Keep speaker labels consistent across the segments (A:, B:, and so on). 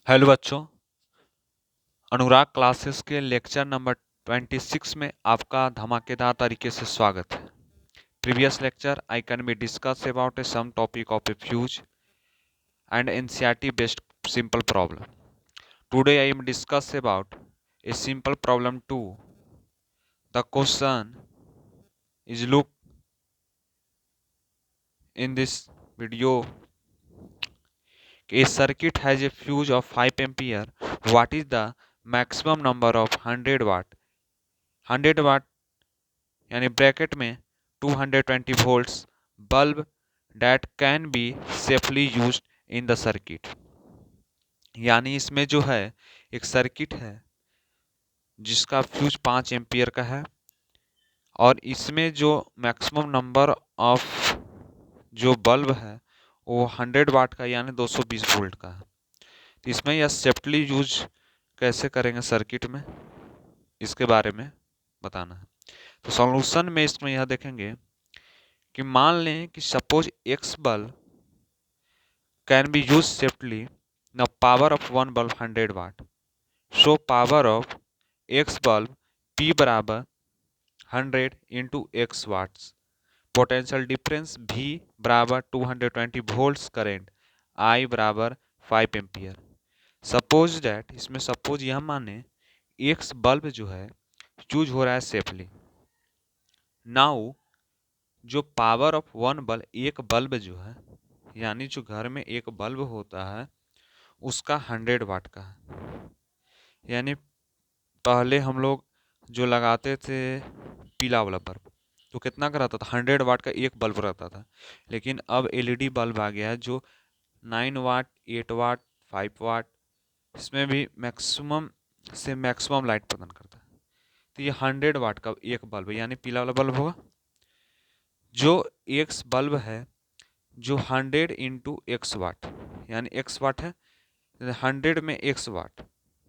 A: Hello बच्चों, Anurag classes के lecture number 26 में आपका धमाकेदार तरीके से स्वागत है। Previous lecture I can be discuss about a some topic of a fuse and NCERT based simple problem. Today I am discuss about a simple problem 2. The question is look in this video. A circuit has a fuse of 5 ampere. What is the maximum number of 100 watt? 100 watt यानी bracket में 220 volts bulb that can be safely used in the circuit। यानी इसमें जो है एक circuit है जिसका fuse 5 ampere का है और इसमें जो मैक्सिमम नंबर ऑफ जो बल्ब है वो 100 वाट का यानी 220 वोल्ट का है। तो इसमें यह सेफ्टली यूज कैसे करेंगे सर्किट में, इसके बारे में बताना है। तो सॉल्यूशन में इसमें यह देखेंगे कि मान लें कि suppose x bulb can be use safely the power of one bulb 100 watt. So power of x bulb P बराबर 100 into x watts, potential difference V बराबर 220 वोल्ट्स, करेंट I बराबर 5 एम्पियर। सपोज डैट इसमें suppose यह माने x bulb जो है use हो रहा है सेफली। नाउ जो पावर ऑफ वन बल्ब, एक बल्ब जो है यानी जो घर में एक बल्ब होता है उसका 100 वाट का है। यानी पहले हम लोग जो लगाते थे पीला वाला बल्ब तो कितना का रहता था, 100 वाट का एक बल्ब रहता था। लेकिन अब एलईडी बल्ब आ गया है जो 9 वाट, 8 वाट, 5 वाट, इसमें भी मैक्सिमम से मैक्सिमम लाइट प्रदान करता है। तो ये 100 वाट का एक बल्ब यानी पीला वाला बल्ब होगा। जो एक्स बल्ब है जो 100 इंटू एक्स वाट यानी एक्स वाट है, 100 में एक्स वाट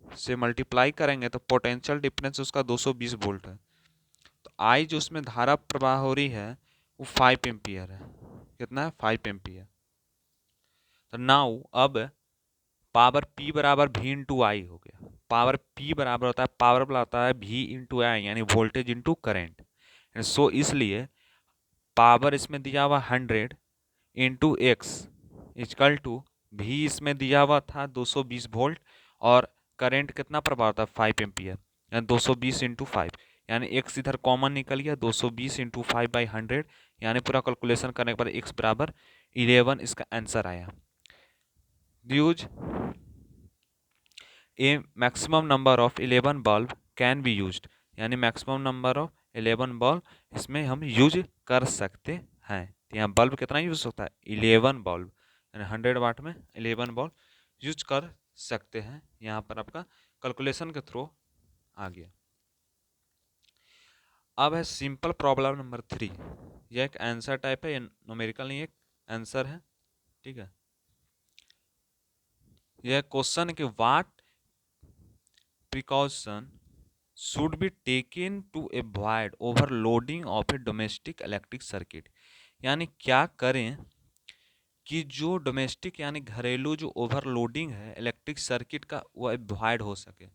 A: से मल्टीप्लाई करेंगे तो पोटेंशियल डिफरेंस उसका 220 वोल्ट है। तो आई जो उसमें धारा प्रवाह हो रही है वो 5 एम्पियर है। कितना है, 5 एम्पियर। तो नाउ अब पावर P बराबर V इंटू आई हो गया। पावर P बराबर होता है, पावर वाला होता है V इंटू आई यानी वोल्टेज इंटू करेंट। सो इसलिए पावर इसमें दिया हुआ 100 इंटू एक्स इक्वल टू भी इसमें दिया हुआ था 220 वोल्ट और करंट कितना प्रवाह होता है 5 एम्पियर यानी 220 इंटू 5 यानी एक्स इधर कॉमन निकल गया 220 इंटू 5/100 यानी पूरा कैलकुलेशन करने के बाद एक्स बराबर 11 इसका आंसर आया। Use A maximum number of 11 bulb can be used यानी मैक्सिमम नंबर ऑफ 11 बल्ब इसमें हम यूज कर सकते हैं। तो यहाँ बल्ब कितना यूज होता है 11 बल्ब यानी 100 वाट में 11 बल्ब यूज कर सकते हैं। यहाँ पर आपका कैलकुलेशन के थ्रू आ गया। अब है सिंपल प्रॉब्लम नंबर 3। यह एक आंसर टाइप है, न्यूमेरिकल नहीं, एक आंसर है। ठीक है, यह क्वेश्चन है कि what precaution should be taken to avoid overloading of a domestic electric circuit। यानी क्या करें कि जो डोमेस्टिक यानी घरेलू जो ओवरलोडिंग है इलेक्ट्रिक सर्किट का वो अवॉइड हो सके।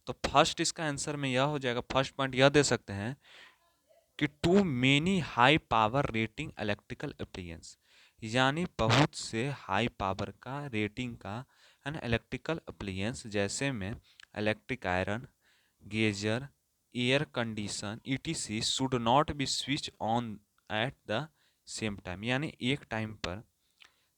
A: तो फर्स्ट इसका आंसर में यह हो जाएगा, फर्स्ट पॉइंट यह दे सकते हैं कि too many high power rating electrical appliance यानी बहुत से हाई पावर का रेटिंग का एन इलेक्ट्रिकल अप्लायंस जैसे में electric iron, geyser, air condition etc should not be switch on at the same time. यानी एक टाइम पर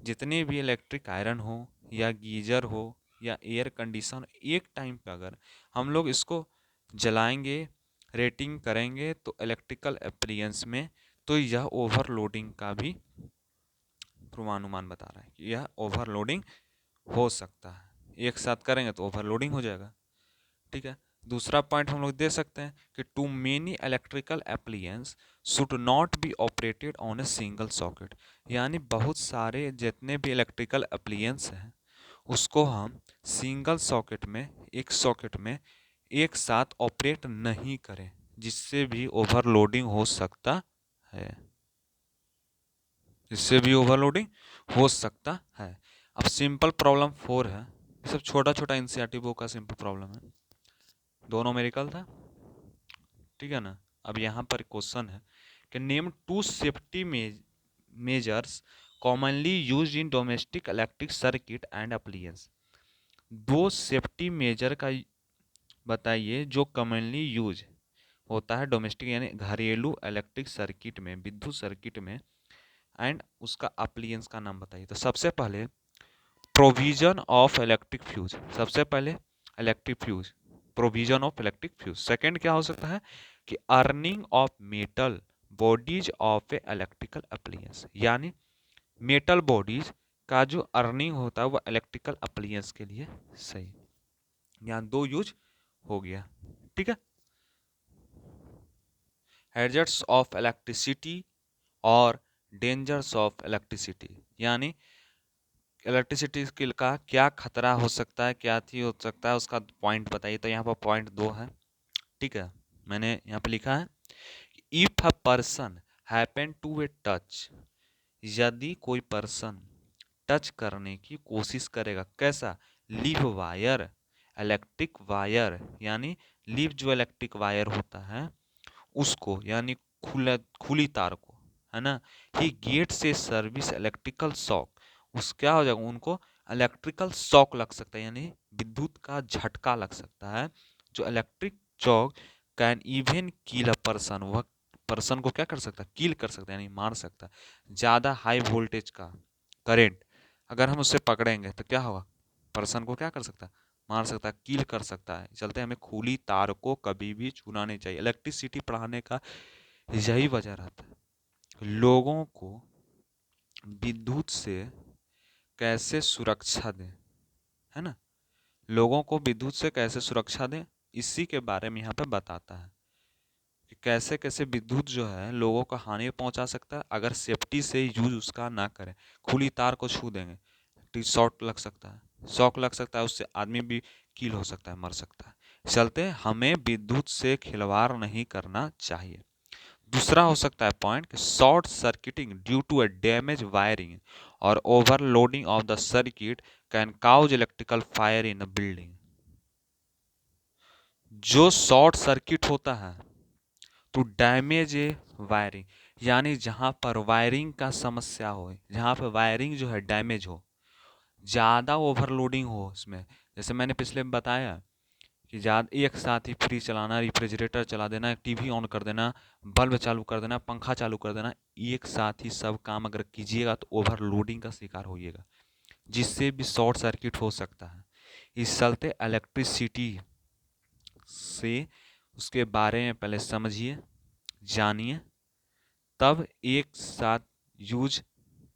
A: जितने भी इलेक्ट्रिक आयरन हो या गीजर हो या एयर कंडीशन एक टाइम पे अगर हम लोग इसको जलाएंगे, रेटिंग करेंगे तो इलेक्ट्रिकल अप्लायंस में, तो यह ओवरलोडिंग का भी पूर्वानुमान बता रहा है कि यह ओवरलोडिंग हो सकता है। एक साथ करेंगे तो ओवरलोडिंग हो जाएगा। ठीक है, दूसरा पॉइंट हम लोग दे सकते हैं कि too many electrical appliance should not be operated on a single socket. यानी बहुत सारे जितने भी इलेक्ट्रिकल एप्लायंस हैं उसको हम सिंगल सॉकेट में, एक सॉकेट में एक साथ ऑपरेट नहीं करें जिससे भी ओवरलोडिंग हो सकता है, जिससे भी ओवरलोडिंग हो सकता है। अब सिंपल प्रॉब्लम 4 है, ये सब छोटा छोटा एनसीईआरटी बुक का सिंपल प्रॉब्लम है, दो न्यूमेरिकल था, ठीक है ना। अब यहाँ पर क्वेश्चन है कि name two safety measures commonly used in domestic electric circuit and appliance. दो सेफ्टी मेजर का बताइए जो कॉमनली यूज होता है डोमेस्टिक यानी घरेलू इलेक्ट्रिक सर्किट में, विद्युत सर्किट में, एंड उसका अप्लायंस का नाम बताइए। तो सबसे पहले प्रोविजन ऑफ इलेक्ट्रिक फ्यूज, सबसे पहले electric fuse, provision of electric fuse. Second क्या हो सकता है कि earning of metal bodies of A electrical appliance, यानी मेटल बॉडीज का जो अर्निंग होता है वो इलेक्ट्रिकल अप्लायंस के लिए सही। यहाँ दो यूज हो गया, ठीक है। हैजर्ड्स ऑफ इलेक्ट्रिसिटी और डेंजर्स ऑफ इलेक्ट्रिसिटी, यानी इलेक्ट्रिसिटी का क्या खतरा हो सकता है, क्या थी हो सकता है, उसका पॉइंट बताइए। तो यहाँ पर पॉइंट दो है, ठीक है। मैंने यहाँ पे लिखा है if a person happen to a touch, यदि कोई पर्सन टच करने की कोशिश करेगा, कैसा, लीव वायर, इलेक्ट्रिक वायर, यानी लीव जो इलेक्ट्रिक वायर होता है उसको, यानी खुली तार को, है ना। ही गेट से सर्विस इलेक्ट्रिकल शॉक, उस क्या हो जाएगा, उनको इलेक्ट्रिकल शॉक लग सकता है, यानी विद्युत का झटका लग सकता है। जो electric shock can even kill a person, वह पर्सन को क्या कर सकता है, किल कर सकता है, यानी मार सकता है। ज़्यादा हाई वोल्टेज का करेंट अगर हम उससे पकड़ेंगे तो क्या होगा, पर्सन को क्या कर सकता है, मार सकता है, किल कर सकता है। चलते हमें खुली तार को कभी भी छूना नहीं चाहिए। इलेक्ट्रिसिटी पढ़ाने का यही वजह रहता है, लोगों को विद्युत से कैसे सुरक्षा दें, है ना, लोगों को विद्युत से कैसे सुरक्षा दें, इसी के बारे में यहाँ पे बताता है कि कैसे कैसे विद्युत जो है लोगों को हानि पहुंचा सकता है अगर सेफ्टी से यूज उसका ना करें। खुली तार को छू देंगे तो शॉर्ट लग सकता है, शॉक लग सकता है, उससे आदमी भी किल हो सकता है, मर सकता है। चलते हमें विद्युत से खिलवाड़ नहीं करना चाहिए। दूसरा हो सकता है पॉइंट कि short circuiting due to a damage wiring और overloading of the circuit can cause electrical fire in a building. जो शॉर्ट सर्किट होता है तो डैमेज ए वायरिंग, यानी जहां पर वायरिंग का समस्या हो, जहां पर वायरिंग जो है डैमेज हो, ज़्यादा ओवरलोडिंग हो उसमें, जैसे मैंने पिछले में बताया कि ज़्यादा एक साथ ही फ्रिज चलाना, रेफ्रिजरेटर चला देना, टीवी ऑन कर देना, बल्ब चालू कर देना, पंखा चालू कर देना, एक साथ ही सब काम अगर कीजिएगा तो ओवरलोडिंग का शिकार होइएगा, जिससे भी शॉर्ट सर्किट हो सकता है। इस चलते इलेक्ट्रिसिटी से उसके बारे में पहले समझिए, जानिए, तब एक साथ यूज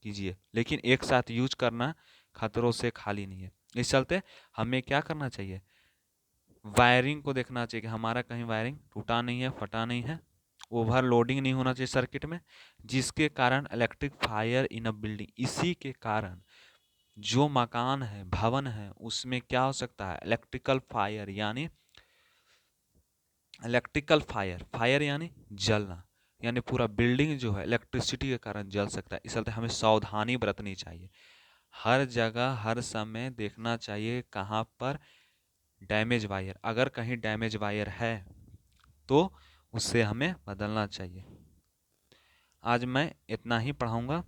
A: कीजिए। लेकिन एक साथ यूज करना खतरों से खाली नहीं है। इस चलते हमें क्या करना चाहिए, वायरिंग को देखना चाहिए कि हमारा कहीं वायरिंग टूटा नहीं है, फटा नहीं है, ओवरलोडिंग नहीं होना चाहिए सर्किट में, जिसके कारण electric fire in a building, इसी के कारण जो मकान है, भवन है, उसमें क्या हो सकता है, इलेक्ट्रिकल फायर, यानी इलेक्ट्रिकल फायर, फायर यानी जलना, यानी पूरा बिल्डिंग जो है इलेक्ट्रिसिटी के कारण जल सकता है। इसलिए हमें सावधानी बरतनी चाहिए, हर जगह हर समय देखना चाहिए कहाँ पर डैमेज वायर, अगर कहीं डैमेज वायर है तो उससे हमें बदलना चाहिए। आज मैं इतना ही पढ़ाऊँगा,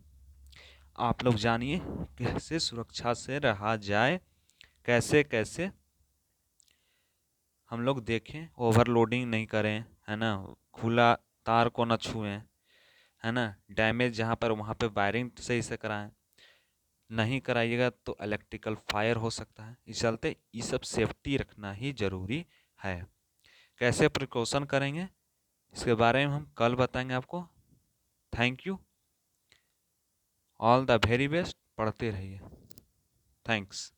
A: आप लोग जानिए कैसे सुरक्षा से रहा जाए, कैसे कैसे हम लोग देखें, ओवरलोडिंग नहीं करें, है ना, खुला तार को ना छुएं, है ना, डैमेज जहाँ पर वहाँ पे वायरिंग सही से कराएं, नहीं कराइएगा तो इलेक्ट्रिकल फायर हो सकता है। इस चलते ये सब सेफ्टी रखना ही जरूरी है। कैसे प्रिकॉशन करेंगे इसके बारे में हम कल बताएंगे आपको। Thank you, all the very best, पढ़ते रहिए, थैंक्स।